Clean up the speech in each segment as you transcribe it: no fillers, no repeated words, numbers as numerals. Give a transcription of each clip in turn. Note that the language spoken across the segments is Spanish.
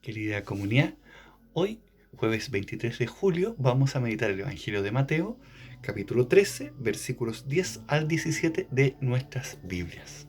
Querida comunidad, hoy, jueves 23 de julio, vamos a meditar el Evangelio de Mateo, capítulo 13, versículos 10 al 17 de nuestras Biblias.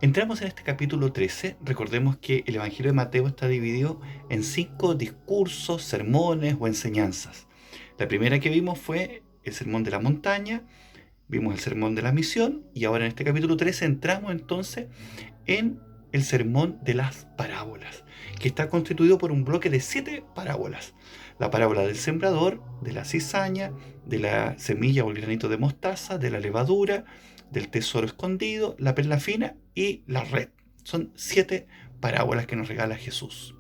Entramos en este capítulo 13, recordemos que el Evangelio de Mateo está dividido en 5 discursos, sermones o enseñanzas. La primera que vimos fue el Sermón de la Montaña, vimos el Sermón de la Misión y ahora en este capítulo 13 entramos entonces en el Sermón de las Parábolas, que está constituido por un bloque de 7 parábolas. La parábola del sembrador, de la cizaña, de la semilla o el granito de mostaza, de la levadura, del tesoro escondido, la perla fina y la red. Son 7 parábolas que nos regala Jesús.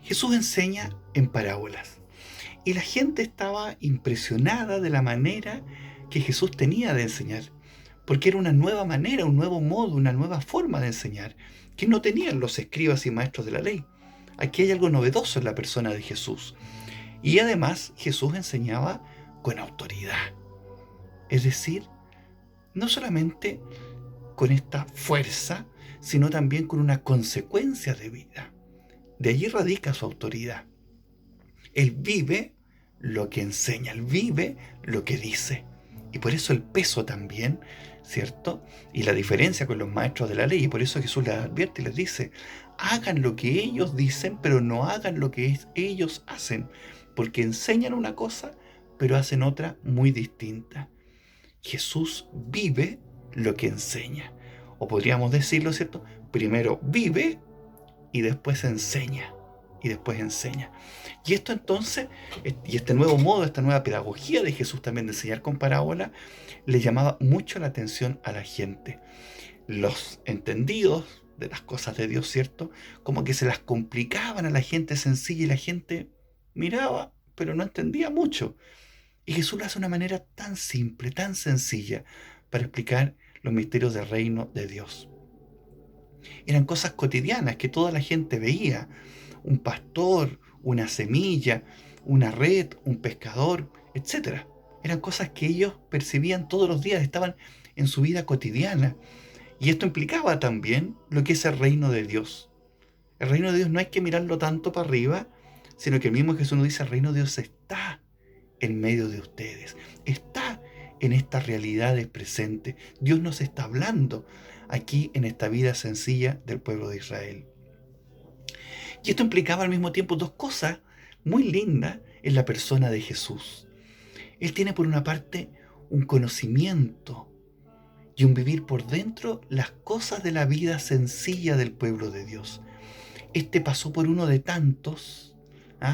Jesús enseña en parábolas y la gente estaba impresionada de la manera que Jesús tenía de enseñar, porque era una nueva manera, un nuevo modo, una nueva forma de enseñar, que no tenían los escribas y maestros de la ley. Aquí hay algo novedoso en la persona de Jesús. Y además Jesús enseñaba con autoridad. Es decir, no solamente con esta fuerza, sino también con una consecuencia de vida. De allí radica su autoridad. Él vive lo que enseña, él vive lo que dice. Y por eso el peso también, ¿cierto? Y la diferencia con los maestros de la ley. Y por eso Jesús les advierte y les dice, hagan lo que ellos dicen, pero no hagan lo que ellos hacen. Porque enseñan una cosa, pero hacen otra muy distinta. Jesús vive lo que enseña. O podríamos decirlo, ¿cierto? Primero vive y después enseña. Y después enseña. Y esto entonces, y este nuevo modo, esta nueva pedagogía de Jesús también de enseñar con parábola, le llamaba mucho la atención a la gente. Los entendidos de las cosas de Dios, ¿cierto? Como que se las complicaban a la gente sencilla y la gente miraba, pero no entendía mucho. Y Jesús lo hace de una manera tan simple, tan sencilla, para explicar los misterios del reino de Dios. Eran cosas cotidianas que toda la gente veía. Un pastor, una semilla, una red, un pescador, etc. Eran cosas que ellos percibían todos los días, estaban en su vida cotidiana. Y esto implicaba también lo que es el reino de Dios. El reino de Dios no hay que mirarlo tanto para arriba, sino que el mismo Jesús nos dice, el reino de Dios está en medio de ustedes, está en estas realidades presentes. Dios nos está hablando aquí en esta vida sencilla del pueblo de Israel. Y esto implicaba al mismo tiempo dos cosas muy lindas en la persona de Jesús. Él tiene por una parte un conocimiento y un vivir por dentro las cosas de la vida sencilla del pueblo de Dios. Este pasó por uno de tantos,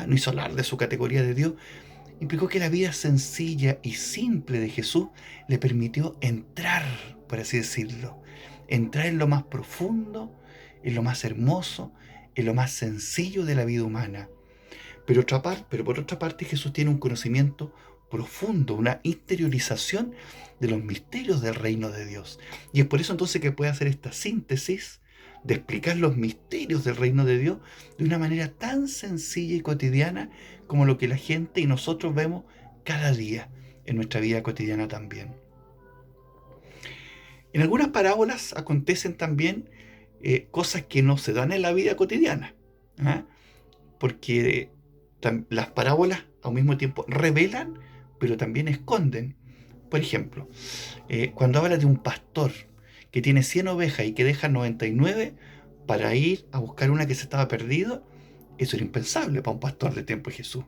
no hizo hablar de su categoría de Dios, implicó que la vida sencilla y simple de Jesús le permitió entrar, por así decirlo, entrar en lo más profundo, en lo más hermoso, en lo más sencillo de la vida humana. Pero por otra parte, Jesús tiene un conocimiento profundo, una interiorización de los misterios del reino de Dios. Y es por eso entonces que puede hacer esta síntesis de explicar los misterios del reino de Dios de una manera tan sencilla y cotidiana como lo que la gente y nosotros vemos cada día en nuestra vida cotidiana también. En algunas parábolas acontecen también cosas que no se dan en la vida cotidiana, porque las parábolas al mismo tiempo revelan, pero también esconden. Por ejemplo, cuando habla de un pastor que tiene 100 ovejas y que deja 99 para ir a buscar una que se estaba perdida, eso era impensable para un pastor de tiempo de Jesús.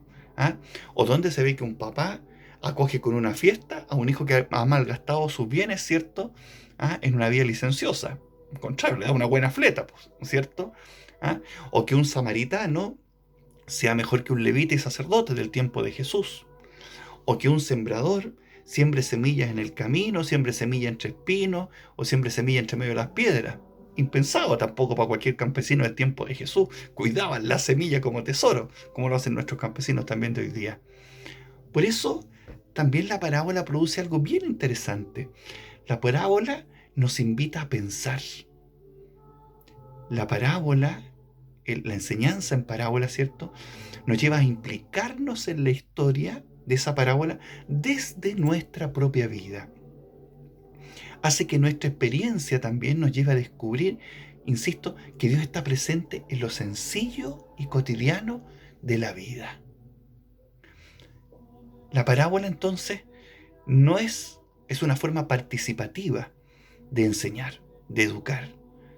O donde se ve que un papá acoge con una fiesta a un hijo que ha malgastado sus bienes, ¿cierto? En una vida licenciosa. Al contrario, le da una buena fleta, pues, ¿cierto? O que un samaritano sea mejor que un levita y sacerdote del tiempo de Jesús. O que un sembrador siembre semillas en el camino, siembre semilla entre espinos, o siembre semilla entre medio de las piedras. Impensado tampoco para cualquier campesino del tiempo de Jesús. Cuidaban la semilla como tesoro, como lo hacen nuestros campesinos también de hoy día. Por eso, también la parábola produce algo bien interesante. La parábola nos invita a pensar. La parábola, la enseñanza en parábola, ¿cierto?, nos lleva a implicarnos en la historia de esa parábola desde nuestra propia vida. hace que nuestra experiencia también nos lleve a descubrir, insisto, que Dios está presente en lo sencillo y cotidiano de la vida. La parábola entonces no es una forma participativa de enseñar, de educar.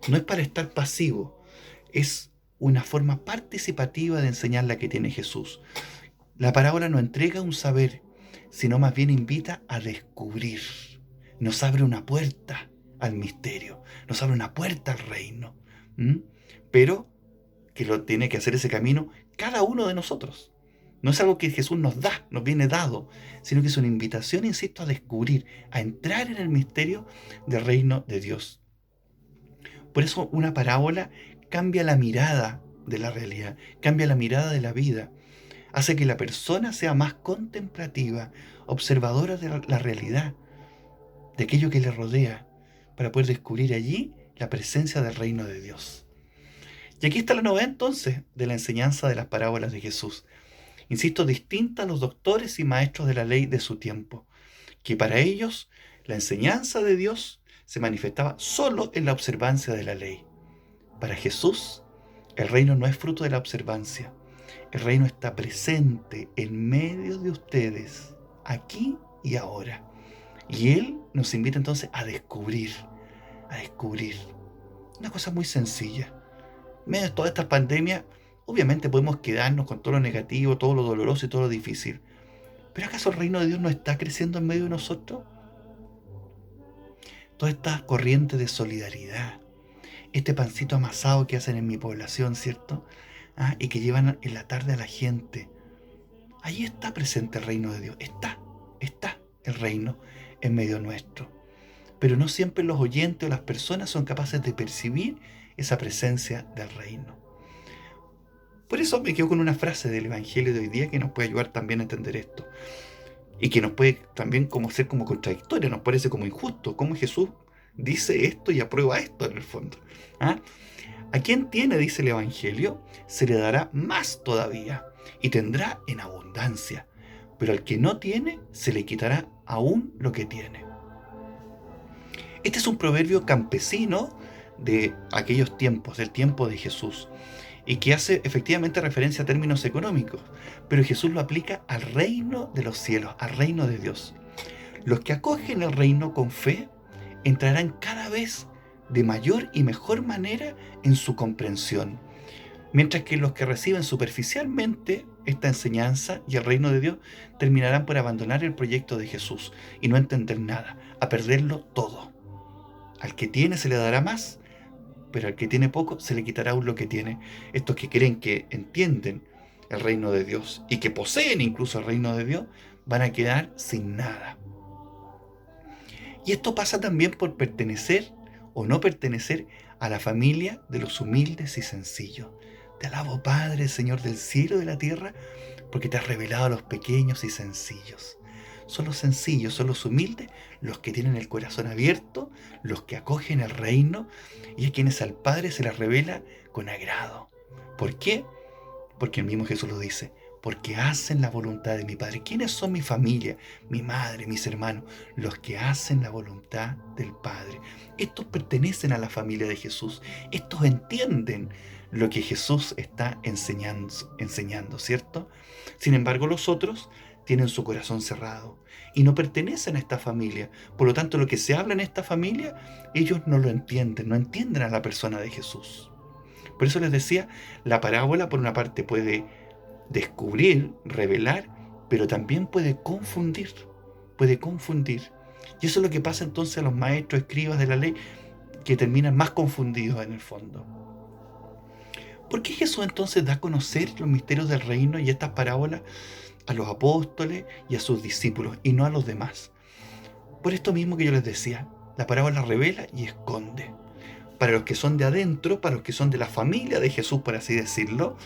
No es para estar pasivo, es una forma participativa de enseñar la que tiene Jesús. La parábola no entrega un saber, sino más bien invita a descubrir. Nos abre una puerta al misterio, nos abre una puerta al reino. Pero que lo tiene que hacer ese camino cada uno de nosotros. No es algo que Jesús nos da, nos viene dado, sino que es una invitación, insisto, a descubrir, a entrar en el misterio del reino de Dios. Por eso una parábola cambia la mirada de la realidad, cambia la mirada de la vida, hace que la persona sea más contemplativa, observadora de la realidad, de aquello que le rodea, para poder descubrir allí la presencia del reino de Dios. Y aquí está la novedad entonces de la enseñanza de las parábolas de Jesús. Insisto, distinta a los doctores y maestros de la ley de su tiempo, que para ellos la enseñanza de Dios se manifestaba solo en la observancia de la ley. Para Jesús, el reino no es fruto de la observancia. El reino está presente en medio de ustedes, aquí y ahora. Y Él nos invita entonces a descubrir. Una cosa muy sencilla. En medio de toda esta pandemia, obviamente podemos quedarnos con todo lo negativo, todo lo doloroso y todo lo difícil. ¿Pero acaso el reino de Dios no está creciendo en medio de nosotros? Toda esta corriente de solidaridad, este pancito amasado que hacen en mi población, ¿cierto? Y que llevan en la tarde a la gente. Ahí está presente el reino de Dios. Está el reino en medio nuestro. Pero no siempre los oyentes o las personas son capaces de percibir esa presencia del reino. Por eso me quedo con una frase del Evangelio de hoy día que nos puede ayudar también a entender esto. Y que nos puede también ser como contradictoria, nos parece como injusto. ¿Cómo Jesús dice esto y aprueba esto en el fondo? A quien tiene, dice el Evangelio, se le dará más todavía y tendrá en abundancia. Pero al que no tiene, se le quitará aún lo que tiene. Este es un proverbio campesino de aquellos tiempos, del tiempo de Jesús, y que hace efectivamente referencia a términos económicos, pero Jesús lo aplica al reino de los cielos, al reino de Dios. Los que acogen el reino con fe entrarán cada vez de mayor y mejor manera en su comprensión, mientras que los que reciben superficialmente esta enseñanza y el reino de Dios terminarán por abandonar el proyecto de Jesús y no entender nada, a perderlo todo. Al que tiene se le dará más, pero al que tiene poco se le quitará aún lo que tiene. Estos que creen que entienden el reino de Dios y que poseen incluso el reino de Dios, van a quedar sin nada. Y esto pasa también por pertenecer o no pertenecer a la familia de los humildes y sencillos. Te alabo, Padre, Señor del cielo y de la tierra, porque te has revelado a los pequeños y sencillos. Son los sencillos, son los humildes, los que tienen el corazón abierto, los que acogen el reino y a quienes al Padre se les revela con agrado. ¿Por qué? Porque el mismo Jesús lo dice, porque hacen la voluntad de mi Padre. ¿Quiénes son mi familia, mi madre, mis hermanos? Los que hacen la voluntad del Padre. Estos pertenecen a la familia de Jesús. Estos entienden lo que Jesús está enseñando, ¿cierto? Sin embargo, los otros tienen su corazón cerrado y no pertenecen a esta familia. Por lo tanto, lo que se habla en esta familia, ellos no lo entienden, no entienden a la persona de Jesús. Por eso les decía, la parábola por una parte puede descubrir, revelar, pero también puede confundir. Y eso es lo que pasa entonces a los maestros, escribas de la ley, que terminan más confundidos en el fondo. ¿Por qué Jesús entonces da a conocer los misterios del reino y estas parábolas a los apóstoles y a sus discípulos y no a los demás? Por esto mismo que yo les decía, la parábola revela y esconde. Para los que son de adentro, para los que son de la familia de Jesús, por así decirlo,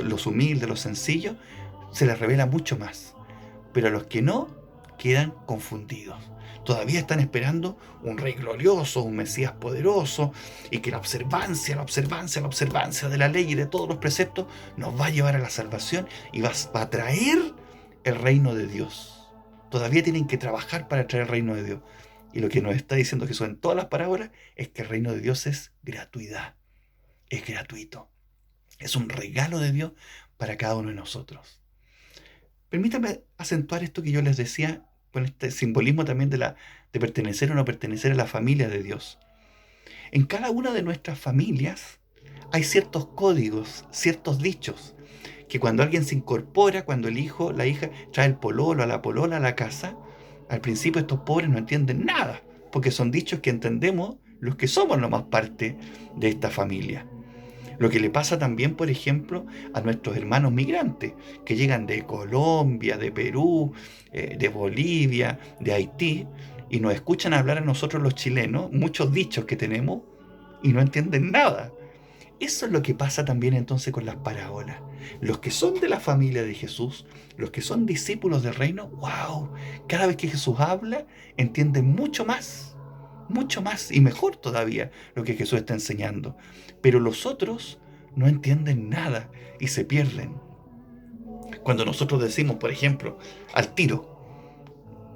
los humildes, los sencillos, se les revela mucho más. Pero a los que no, quedan confundidos. Todavía están esperando un rey glorioso, un Mesías poderoso, y que la observancia de la ley y de todos los preceptos nos va a llevar a la salvación y va a traer el reino de Dios. Todavía tienen que trabajar para traer el reino de Dios. Y lo que nos está diciendo Jesús en todas las parábolas es que el reino de Dios es gratuidad, es gratuito. Es un regalo de Dios para cada uno de nosotros. Permítame acentuar esto que yo les decía con este simbolismo también de pertenecer o no pertenecer a la familia de Dios. En cada una de nuestras familias hay ciertos códigos, ciertos dichos, que cuando alguien se incorpora, cuando el hijo, la hija trae el pololo, a la polola a la casa, al principio estos pobres no entienden nada, porque son dichos que entendemos los que somos nomás parte de esta familia. Lo que le pasa también, por ejemplo, a nuestros hermanos migrantes, que llegan de Colombia, de Perú, de Bolivia, de Haití, y nos escuchan hablar a nosotros los chilenos, muchos dichos que tenemos, y no entienden nada. Eso es lo que pasa también entonces con las parábolas. Los que son de la familia de Jesús, los que son discípulos del reino, wow, cada vez que Jesús habla, entienden mucho más y mejor todavía lo que Jesús está enseñando. Pero los otros no entienden nada y se pierden. Cuando nosotros decimos, por ejemplo, al tiro,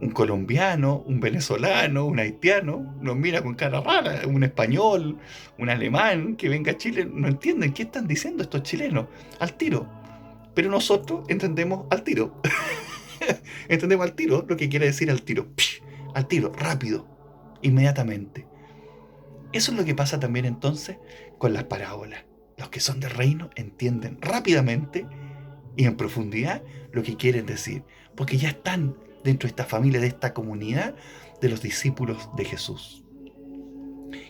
un colombiano, un venezolano, un haitiano, nos mira con cara rara, un español, un alemán que venga a Chile, no entienden qué están diciendo estos chilenos, al tiro. Pero nosotros entendemos al tiro. Entendemos al tiro lo que quiere decir al tiro. Al tiro, rápido, inmediatamente. Eso es lo que pasa también entonces con las parábolas. Los que son del reino entienden rápidamente y en profundidad lo que quieren decir, porque ya están dentro de esta familia, de esta comunidad de los discípulos de Jesús.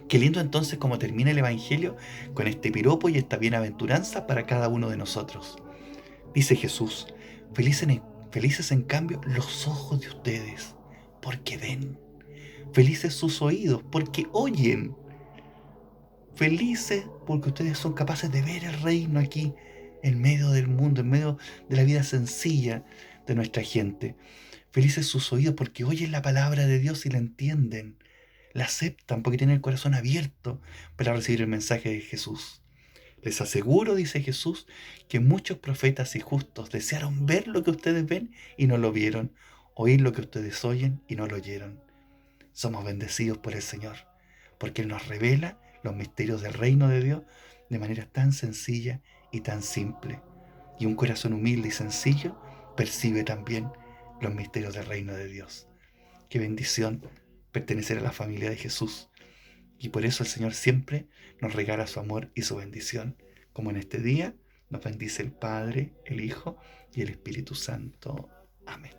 Qué lindo entonces cómo termina el Evangelio con este piropo y esta bienaventuranza para cada uno de nosotros. Dice Jesús, felices en cambio los ojos de ustedes, porque ven. Felices sus oídos, porque oyen. Felices porque ustedes son capaces de ver el reino aquí, en medio del mundo, en medio de la vida sencilla de nuestra gente. Felices sus oídos porque oyen la palabra de Dios y la entienden, la aceptan porque tienen el corazón abierto para recibir el mensaje de Jesús. Les aseguro, dice Jesús, que muchos profetas y justos desearon ver lo que ustedes ven y no lo vieron, oír lo que ustedes oyen y no lo oyeron. Somos bendecidos por el Señor, porque Él nos revela los misterios del reino de Dios de manera tan sencilla y tan simple. Y un corazón humilde y sencillo percibe también los misterios del reino de Dios. Qué bendición pertenecer a la familia de Jesús. Y por eso el Señor siempre nos regala su amor y su bendición, como en este día nos bendice el Padre, el Hijo y el Espíritu Santo. Amén.